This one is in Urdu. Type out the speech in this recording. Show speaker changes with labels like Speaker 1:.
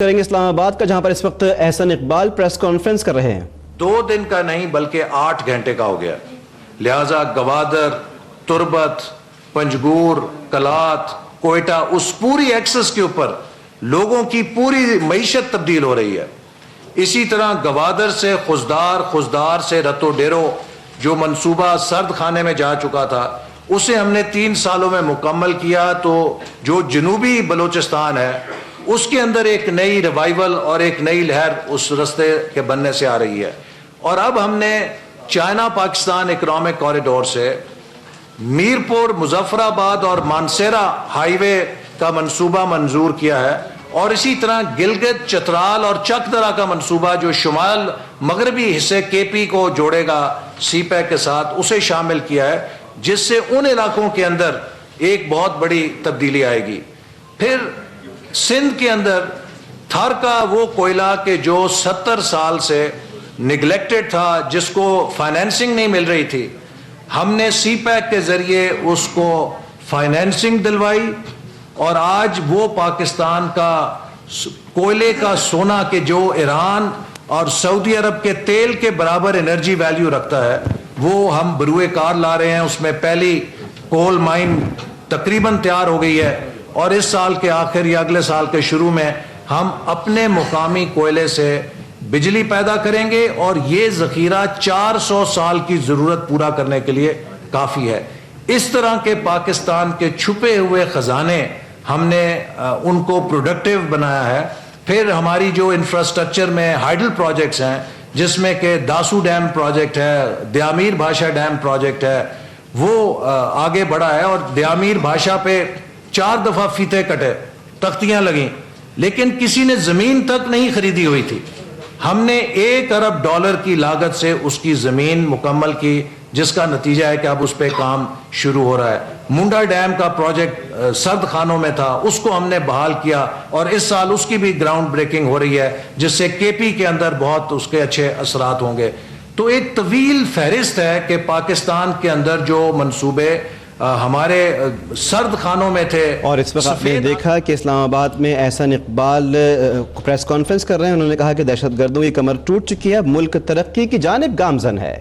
Speaker 1: کریں گے اسلام آباد کا، جہاں پر اس وقت احسن اقبال پریس کانفرنس کر رہے ہیں۔
Speaker 2: 2 دن کا نہیں بلکہ 8 گھنٹے کا ہو گیا، لہٰذا گوادر، تربت، پنجگور، کلات، کوئٹہ، اس پوری ایکسس کے اوپر لوگوں کی پوری معیشت تبدیل ہو رہی ہے۔ اسی طرح گوادر سے خزدار سے رتو ڈیرو جو منصوبہ سرد خانے میں جا چکا تھا، اسے ہم نے 3 سالوں میں مکمل کیا، تو جو جنوبی بلوچستان ہے اس کے اندر ایک نئی ریوائیول اور ایک نئی لہر اس رستے کے بننے سے آ رہی ہے۔ اور اب ہم نے چائنا پاکستان اکنامک کوریڈور سے میرپور، مظفر آباد اور مانسیرا ہائی وے کا منصوبہ منظور کیا ہے، اور اسی طرح گلگت، چترال اور چک درا کا منصوبہ جو شمال مغربی حصے کے پی کو جوڑے گا سی پیک کے ساتھ، اسے شامل کیا ہے، جس سے ان علاقوں کے اندر ایک بہت بڑی تبدیلی آئے گی۔ پھر سندھ کے اندر تھر کا وہ کوئلہ کہ جو 70 سال سے نگلیکٹڈ تھا، جس کو فائنینسنگ نہیں مل رہی تھی، ہم نے سی پیک کے ذریعے اس کو فائنینسنگ دلوائی، اور آج وہ پاکستان کا کوئلے کا سونا کہ جو ایران اور سعودی عرب کے تیل کے برابر انرجی ویلیو رکھتا ہے، وہ ہم بروئے کار لا رہے ہیں۔ اس میں پہلی کول مائن تقریباً تیار ہو گئی ہے، اور اس سال کے آخر یا اگلے سال کے شروع میں ہم اپنے مقامی کوئلے سے بجلی پیدا کریں گے، اور یہ ذخیرہ 400 سال کی ضرورت پورا کرنے کے لیے کافی ہے۔ اس طرح کے پاکستان کے چھپے ہوئے خزانے ہم نے ان کو پروڈکٹیو بنایا ہے۔ پھر ہماری جو انفراسٹرکچر میں ہائیڈل پروجیکٹس ہیں، جس میں کہ داسو ڈیم پروجیکٹ ہے، دیامیر بھاشا ڈیم پروجیکٹ ہے، وہ آگے بڑھا ہے، اور دیامیر بھاشا پہ 4 دفعہ فیتے کٹے، تختیاں لگیں، لیکن کسی نے زمین تک نہیں خریدی ہوئی تھی۔ ہم نے $1 ارب کی لاگت سے اس کی زمین مکمل کی، جس کا نتیجہ ہے کہ اب اس پہ کام شروع ہو رہا ہے۔ منڈا ڈیم کا پروجیکٹ سرد خانوں میں تھا، اس کو ہم نے بحال کیا، اور اس سال اس کی بھی گراؤنڈ بریکنگ ہو رہی ہے، جس سے کے پی کے اندر بہت اس کے اچھے اثرات ہوں گے۔ تو ایک طویل فہرست ہے کہ پاکستان کے اندر جو منصوبے ہمارے سرد خانوں میں تھے۔
Speaker 1: اور اس وقت آپ نے دیکھا کہ اسلام آباد میں احسن اقبال پریس کانفرنس کر رہے ہیں۔ انہوں نے کہا کہ دہشت گردوں کی کمر ٹوٹ چکی ہے، اب ملک ترقی کی جانب گامزن ہے۔